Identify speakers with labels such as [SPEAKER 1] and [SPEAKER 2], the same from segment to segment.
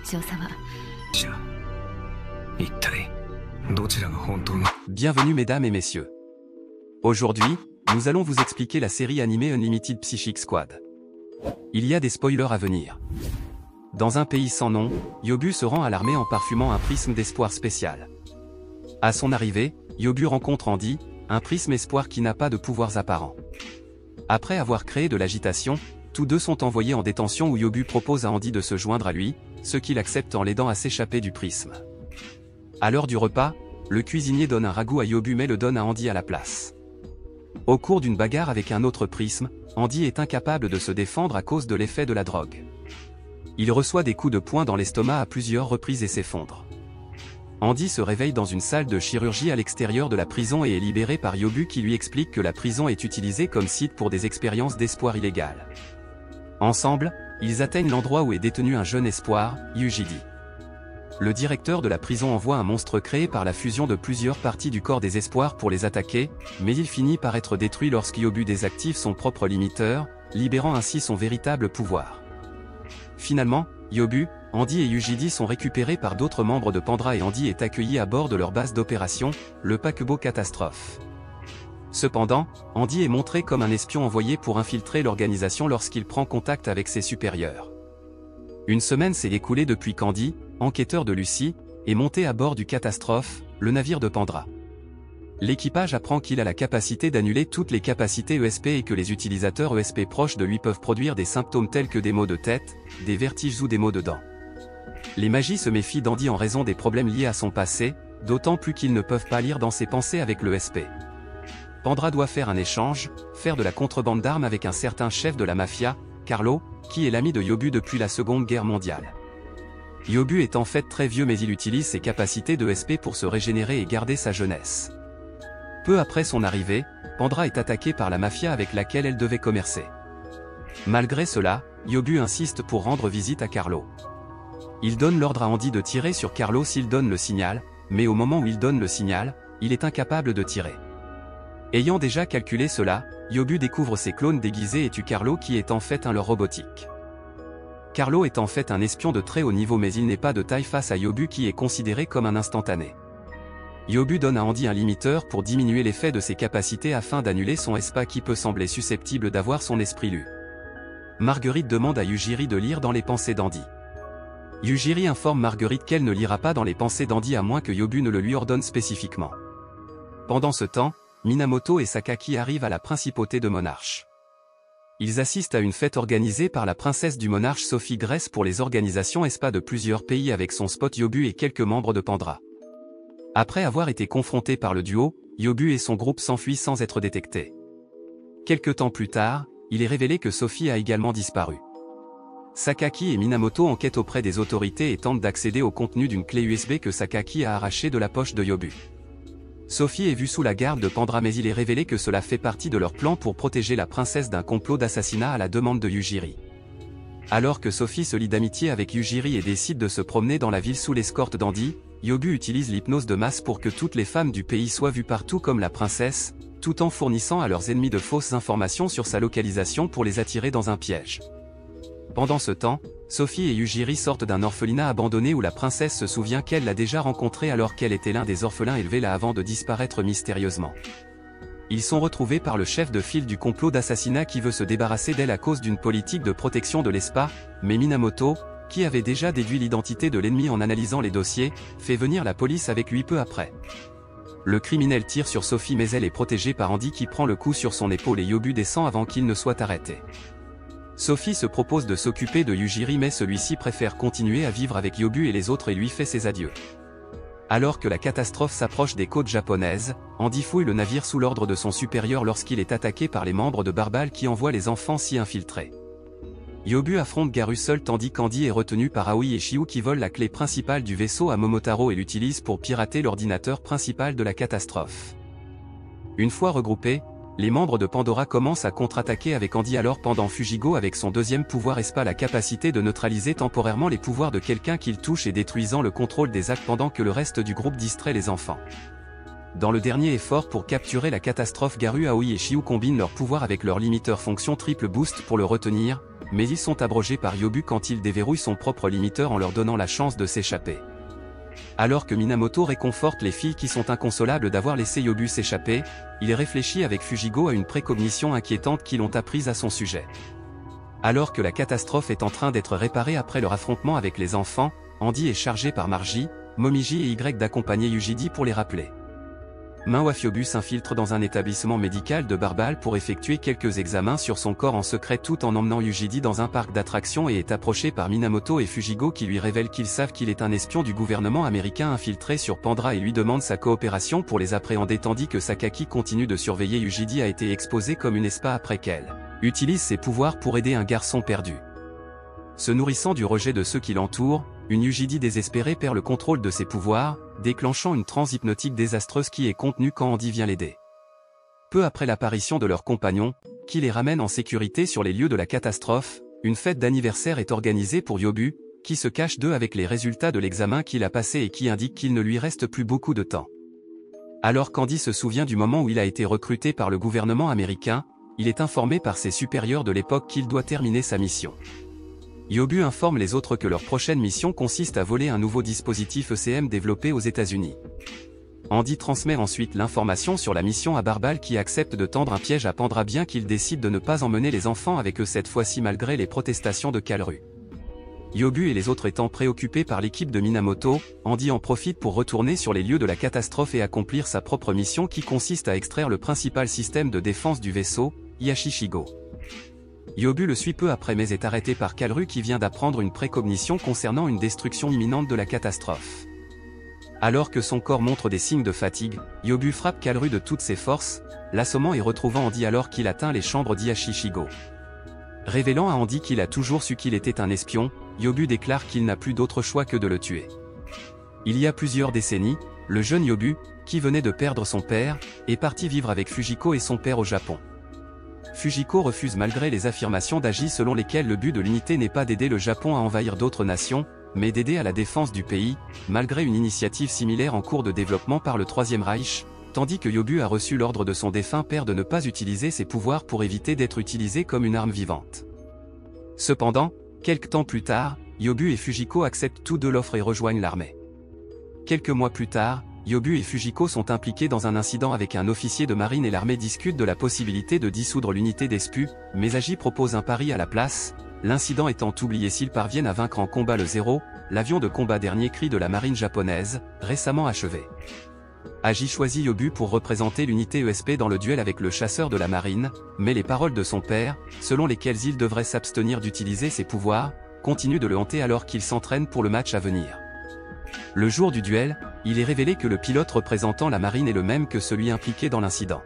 [SPEAKER 1] 強さは。
[SPEAKER 2] 一体どちらが本当の。
[SPEAKER 3] Bienvenue mesdames et messieurs. Aujourd'hui, nous allons vous expliquer la série animée Unlimited Psychic Squad. Il y a des spoilers à venir. Dans un pays sans nom, Yobu se rend à l'armée en parfumant un prisme d'espoir spécial. À son arrivée, Yobu rencontre Andy, un prisme espoir qui n'a pas de pouvoirs apparents. Après avoir créé de l'agitation, tous deux sont envoyés en détention où Yobu propose à Andy de se joindre à lui, ce qu'il accepte en l'aidant à s'échapper du prisme. À l'heure du repas, le cuisinier donne un ragoût à Yobu mais le donne à Andy à la place. Au cours d'une bagarre avec un autre prisme, Andy est incapable de se défendre à cause de l'effet de la drogue. Il reçoit des coups de poing dans l'estomac à plusieurs reprises et s'effondre. Andy se réveille dans une salle de chirurgie à l'extérieur de la prison et est libéré par Yobu qui lui explique que la prison est utilisée comme site pour des expériences d'espoir illégales. Ensemble, ils atteignent l'endroit où est détenu un jeune espoir, Yujidi. Le directeur de la prison envoie un monstre créé par la fusion de plusieurs parties du corps des espoirs pour les attaquer, mais il finit par être détruit lorsque Yobu désactive son propre limiteur, libérant ainsi son véritable pouvoir. Finalement, Yobu, Andy et Yujidi sont récupérés par d'autres membres de Pandora et Andy est accueilli à bord de leur base d'opération, le Paquebot Catastrophe. Cependant, Andy est montré comme un espion envoyé pour infiltrer l'organisation lorsqu'il prend contact avec ses supérieurs. Une semaine s'est écoulée depuis qu'Andy, enquêteur de Lucie, est monté à bord du Catastrophe, le navire de Pandora. L'équipage apprend qu'il a la capacité d'annuler toutes les capacités ESP et que les utilisateurs ESP proches de lui peuvent produire des symptômes tels que des maux de tête, des vertiges ou des maux de dents. Les magies se méfient d'Andy en raison des problèmes liés à son passé, d'autant plus qu'ils ne peuvent pas lire dans ses pensées avec l'ESP. Pandora doit faire un échange, faire de la contrebande d'armes avec un certain chef de la mafia, Carlo, qui est l'ami de Yobu depuis la Seconde Guerre mondiale. Yobu est en fait très vieux mais il utilise ses capacités de SP pour se régénérer et garder sa jeunesse. Peu après son arrivée, Pandora est attaquée par la mafia avec laquelle elle devait commercer. Malgré cela, Yobu insiste pour rendre visite à Carlo. Il donne l'ordre à Andy de tirer sur Carlo s'il donne le signal, mais au moment où il donne le signal, il est incapable de tirer. Ayant déjà calculé cela, Yobu découvre ses clones déguisés et tue Carlo qui est en fait un leur robotique. Carlo est en fait un espion de très haut niveau mais il n'est pas de taille face à Yobu qui est considéré comme un instantané. Yobu donne à Andy un limiteur pour diminuer l'effet de ses capacités afin d'annuler son espa qui peut sembler susceptible d'avoir son esprit lu. Marguerite demande à Yujiri de lire dans les pensées d'Andy. Yujiri informe Marguerite qu'elle ne lira pas dans les pensées d'Andy à moins que Yobu ne le lui ordonne spécifiquement. Pendant ce temps, Minamoto et Sakaki arrivent à la principauté de Monarch. Ils assistent à une fête organisée par la princesse du Monarch Sophie Grace pour les organisations ESPA de plusieurs pays avec son spot Yobu et quelques membres de Pandora. Après avoir été confrontés par le duo, Yobu et son groupe s'enfuient sans être détectés. Quelque temps plus tard, il est révélé que Sophie a également disparu. Sakaki et Minamoto enquêtent auprès des autorités et tentent d'accéder au contenu d'une clé USB que Sakaki a arrachée de la poche de Yobu. Sophie est vue sous la garde de Pandora mais il est révélé que cela fait partie de leur plan pour protéger la princesse d'un complot d'assassinat à la demande de Yujiri. Alors que Sophie se lie d'amitié avec Yujiri et décide de se promener dans la ville sous l'escorte d'Andy, Yobu utilise l'hypnose de masse pour que toutes les femmes du pays soient vues partout comme la princesse, tout en fournissant à leurs ennemis de fausses informations sur sa localisation pour les attirer dans un piège. Pendant ce temps, Sophie et Yujiri sortent d'un orphelinat abandonné où la princesse se souvient qu'elle l'a déjà rencontré alors qu'elle était l'un des orphelins élevés là avant de disparaître mystérieusement. Ils sont retrouvés par le chef de file du complot d'assassinat qui veut se débarrasser d'elle à cause d'une politique de protection de l'espa, mais Minamoto, qui avait déjà déduit l'identité de l'ennemi en analysant les dossiers, fait venir la police avec lui peu après. Le criminel tire sur Sophie mais elle est protégée par Andy qui prend le coup sur son épaule et Yobu descend avant qu'il ne soit arrêté. Sophie se propose de s'occuper de Yujiri mais celui-ci préfère continuer à vivre avec Yobu et les autres et lui fait ses adieux. Alors que la catastrophe s'approche des côtes japonaises, Andy fouille le navire sous l'ordre de son supérieur lorsqu'il est attaqué par les membres de Barbal qui envoient les enfants s'y infiltrer. Yobu affronte Garu seul tandis qu'Andy est retenu par Aoi et Shiou qui volent la clé principale du vaisseau à Momotaro et l'utilisent pour pirater l'ordinateur principal de la catastrophe. Une fois regroupés, les membres de Pandora commencent à contre-attaquer avec Andy alors pendant Fujigo avec son deuxième pouvoir ESPA la capacité de neutraliser temporairement les pouvoirs de quelqu'un qu'il touche et détruisant le contrôle des actes pendant que le reste du groupe distrait les enfants. dans le dernier effort pour capturer la catastrophe, Garou, Aoi et Shiou combinent leurs pouvoirs avec leur limiteur fonction triple boost pour le retenir, mais ils sont abrogés par Yobu quand il déverrouille son propre limiteur en leur donnant la chance de s'échapper. Alors que Minamoto réconforte les filles qui sont inconsolables d'avoir laissé Yobu s'échapper, il réfléchit avec Fujigo à une précognition inquiétante qu'ils ont apprise à son sujet. Alors que la catastrophe est en train d'être réparée après leur affrontement avec les enfants, Andy est chargé par Margie, Momiji et Y d'accompagner Yujidi pour les rappeler. Yobu s'infiltre dans un établissement médical de Barbal pour effectuer quelques examens sur son corps en secret tout en emmenant Yujidi dans un parc d'attractions et est approché par Minamoto et Fujigo qui lui révèlent qu'ils savent qu'il est un espion du gouvernement américain infiltré sur Pandra et lui demandent sa coopération pour les appréhender tandis que Sakaki continue de surveiller Yujidi a été exposé comme une espa après qu'elle utilise ses pouvoirs pour aider un garçon perdu. Se nourrissant du rejet de ceux qui l'entourent, une Yujidi désespérée perd le contrôle de ses pouvoirs, déclenchant une transe hypnotique désastreuse qui est contenue quand Andy vient l'aider. Peu après l'apparition de leurs compagnons, qui les ramène en sécurité sur les lieux de la catastrophe, une fête d'anniversaire est organisée pour Yobu, qui se cache d'eux avec les résultats de l'examen qu'il a passé et qui indique qu'il ne lui reste plus beaucoup de temps. Alors qu'Andy se souvient du moment où il a été recruté par le gouvernement américain, il est informé par ses supérieurs de l'époque qu'il doit terminer sa mission. Yobu informe les autres que leur prochaine mission consiste à voler un nouveau dispositif ECM développé aux États-Unis. Andy transmet ensuite l'information sur la mission à Barbal qui accepte de tendre un piège à Pandra bien qu'il décide de ne pas emmener les enfants avec eux cette fois-ci malgré les protestations de Kalru. Yobu et les autres étant préoccupés par l'équipe de Minamoto, Andy en profite pour retourner sur les lieux de la catastrophe et accomplir sa propre mission qui consiste à extraire le principal système de défense du vaisseau, Yashishigo. Yobu le suit peu après mais est arrêté par Kalru qui vient d'apprendre une précognition concernant une destruction imminente de la catastrophe. Alors que son corps montre des signes de fatigue, Yobu frappe Kalru de toutes ses forces, l'assommant et retrouvant Andy alors qu'il atteint les chambres d'Yashishigo. Révélant à Andy qu'il a toujours su qu'il était un espion, Yobu déclare qu'il n'a plus d'autre choix que de le tuer. Il y a plusieurs décennies, le jeune Yobu, qui venait de perdre son père, est parti vivre avec Fujiko et son père au Japon. Fujiko refuse malgré les affirmations d'Agi selon lesquelles le but de l'unité n'est pas d'aider le Japon à envahir d'autres nations, mais d'aider à la défense du pays, malgré une initiative similaire en cours de développement par le Troisième Reich, tandis que Yobu a reçu l'ordre de son défunt père de ne pas utiliser ses pouvoirs pour éviter d'être utilisé comme une arme vivante. Cependant, quelque temps plus tard, Yobu et Fujiko acceptent tous deux l'offre et rejoignent l'armée. Quelques mois plus tard, Yobu et Fujiko sont impliqués dans un incident avec un officier de marine et l'armée discute de la possibilité de dissoudre l'unité des SPU, mais Agi propose un pari à la place, l'incident étant oublié s'ils parviennent à vaincre en combat le Zéro, l'avion de combat dernier cri de la marine japonaise, récemment achevé. Agi choisit Yobu pour représenter l'unité ESP dans le duel avec le chasseur de la marine, mais les paroles de son père, selon lesquelles il devrait s'abstenir d'utiliser ses pouvoirs, continuent de le hanter alors qu'il s'entraîne pour le match à venir. Le jour du duel, il est révélé que le pilote représentant la marine est le même que celui impliqué dans l'incident.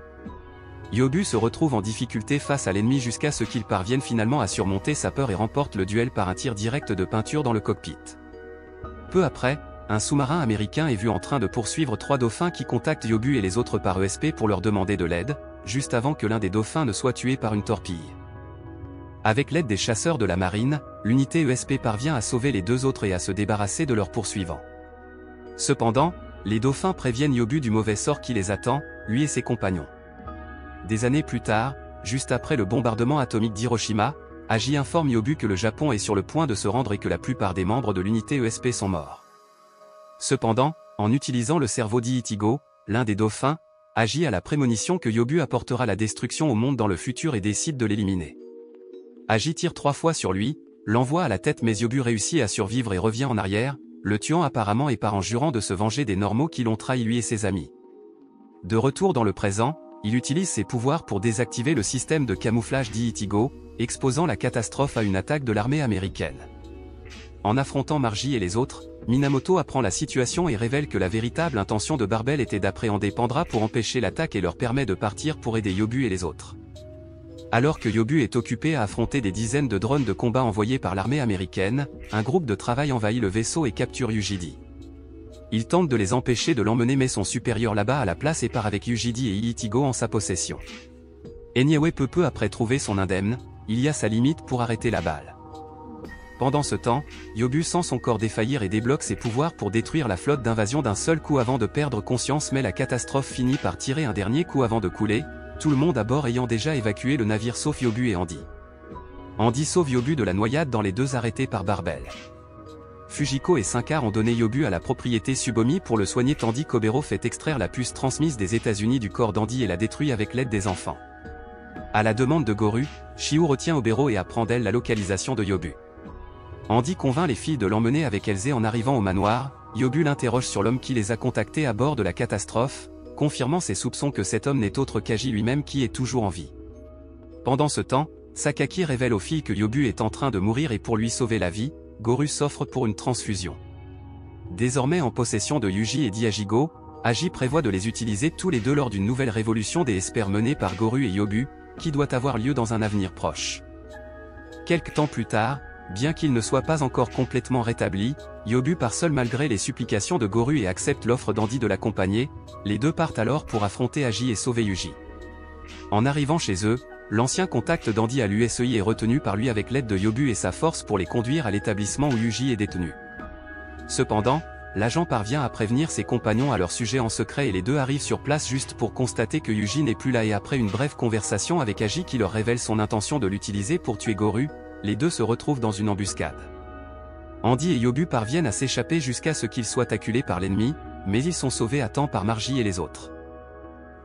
[SPEAKER 3] Yobu se retrouve en difficulté face à l'ennemi jusqu'à ce qu'il parvienne finalement à surmonter sa peur et remporte le duel par un tir direct de peinture dans le cockpit. Peu après, un sous-marin américain est vu en train de poursuivre 3 dauphins qui contactent Yobu et les autres par ESP pour leur demander de l'aide, juste avant que l'un des dauphins ne soit tué par une torpille. Avec l'aide des chasseurs de la marine, l'unité ESP parvient à sauver les 2 autres et à se débarrasser de leurs poursuivants. Cependant, les dauphins préviennent Yobu du mauvais sort qui les attend, lui et ses compagnons. Des années plus tard, juste après le bombardement atomique d'Hiroshima, Agi informe Yobu que le Japon est sur le point de se rendre et que la plupart des membres de l'unité ESP sont morts. Cependant, en utilisant le cerveau d'Ichigo, l'un des dauphins, Agi a la prémonition que Yobu apportera la destruction au monde dans le futur et décide de l'éliminer. Agi tire 3 fois sur lui, l'envoie à la tête mais Yobu réussit à survivre et revient en arrière, le tuant apparemment et par en jurant de se venger des normaux qui l'ont trahi lui et ses amis. De retour dans le présent, il utilise ses pouvoirs pour désactiver le système de camouflage d'Ichigo, exposant la catastrophe à une attaque de l'armée américaine. En affrontant Margie et les autres, Minamoto apprend la situation et révèle que la véritable intention de Barbel était d'appréhender Pandra pour empêcher l'attaque et leur permet de partir pour aider Yobu et les autres. Alors que Yobu est occupé à affronter des dizaines de drones de combat envoyés par l'armée américaine, un groupe de travail envahit le vaisseau et capture Yujidi. Il tente de les empêcher de l'emmener mais son supérieur là-bas à la place et part avec Yujidi et Ichigo en sa possession. Eniawe peu après trouver son indemne, il y a sa limite pour arrêter la balle. Pendant ce temps, Yobu sent son corps défaillir et débloque ses pouvoirs pour détruire la flotte d'invasion d'un seul coup avant de perdre conscience, mais la catastrophe finit par tirer un dernier coup avant de couler, tout le monde à bord ayant déjà évacué le navire sauf Yobu et Andy. Andy sauve Yobu de la noyade dans les deux arrêtés par Barbel. Fujiko et Sinkar ont donné Yobu à la propriété Subomi pour le soigner tandis qu'Obero fait extraire la puce transmise des États-Unis du corps d'Andy et la détruit avec l'aide des enfants. À la demande de Goru, Shiou retient Obero et apprend d'elle la localisation de Yobu. Andy convainc les filles de l'emmener avec Elze en arrivant au manoir. Yobu l'interroge sur l'homme qui les a contactés à bord de la catastrophe, confirmant ses soupçons que cet homme n'est autre qu'Aji lui-même qui est toujours en vie. Pendant ce temps, Sakaki révèle aux filles que Yobu est en train de mourir et pour lui sauver la vie, Goru s'offre pour une transfusion. Désormais en possession de Yuji et d'Iajigo, Aji prévoit de les utiliser tous les deux lors d'une nouvelle révolution des Espers menée par Goru et Yobu, qui doit avoir lieu dans un avenir proche. Quelque temps plus tard, bien qu'il ne soit pas encore complètement rétabli, Yobu part seul malgré les supplications de Goru et accepte l'offre d'Andy de l'accompagner. Les deux partent alors pour affronter Aji et sauver Yuji. En arrivant chez eux, l'ancien contact d'Andy à l'USEI est retenu par lui avec l'aide de Yobu et sa force pour les conduire à l'établissement où Yuji est détenu. Cependant, l'agent parvient à prévenir ses compagnons à leur sujet en secret et les deux arrivent sur place juste pour constater que Yuji n'est plus là et après une brève conversation avec Aji qui leur révèle son intention de l'utiliser pour tuer Goru, les deux se retrouvent dans une embuscade. Andy et Yobu parviennent à s'échapper jusqu'à ce qu'ils soient acculés par l'ennemi, mais ils sont sauvés à temps par Margie et les autres.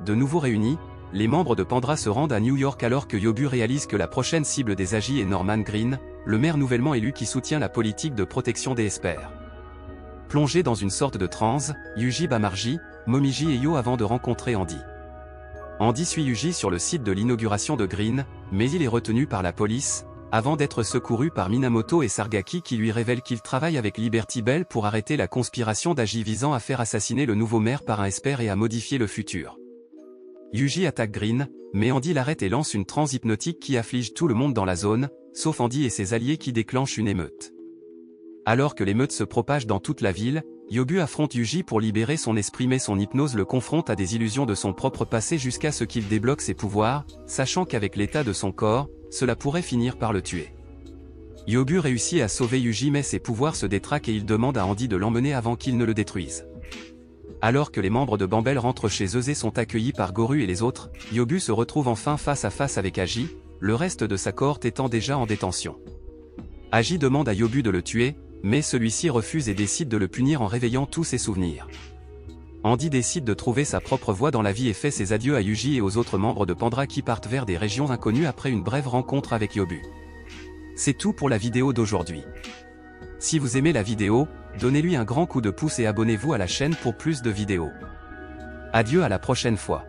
[SPEAKER 3] De nouveau réunis, les membres de Pandra se rendent à New York alors que Yobu réalise que la prochaine cible des Aji est Norman Green, le maire nouvellement élu qui soutient la politique de protection des Espers. Plongé dans une sorte de transe, Yuji bat Margie, Momiji et Yo avant de rencontrer Andy. Andy suit Yuji sur le site de l'inauguration de Green, mais il est retenu par la police, avant d'être secouru par Minamoto et Sargaki qui lui révèlent qu'ils travaillent avec Liberty Bell pour arrêter la conspiration d'Aji visant à faire assassiner le nouveau maire par un Esper et à modifier le futur. Yuji attaque Green, mais Andy l'arrête et lance une transe hypnotique qui afflige tout le monde dans la zone, sauf Andy et ses alliés qui déclenchent une émeute. Alors que l'émeute se propage dans toute la ville, Yobu affronte Yuji pour libérer son esprit mais son hypnose le confronte à des illusions de son propre passé jusqu'à ce qu'il débloque ses pouvoirs, sachant qu'avec l'état de son corps, cela pourrait finir par le tuer. Yobu réussit à sauver Yuji mais ses pouvoirs se détraquent et il demande à Andy de l'emmener avant qu'il ne le détruise. Alors que les membres de Bambel rentrent chez eux et sont accueillis par Goru et les autres, Yobu se retrouve enfin face à face avec Aji, le reste de sa cohorte étant déjà en détention. Aji demande à Yobu de le tuer, mais celui-ci refuse et décide de le punir en réveillant tous ses souvenirs. Andy décide de trouver sa propre voie dans la vie et fait ses adieux à Yuji et aux autres membres de Pandra qui partent vers des régions inconnues après une brève rencontre avec Yobu. C'est tout pour la vidéo d'aujourd'hui. Si vous aimez la vidéo, donnez-lui un grand coup de pouce et abonnez-vous à la chaîne pour plus de vidéos. Adieu à la prochaine fois.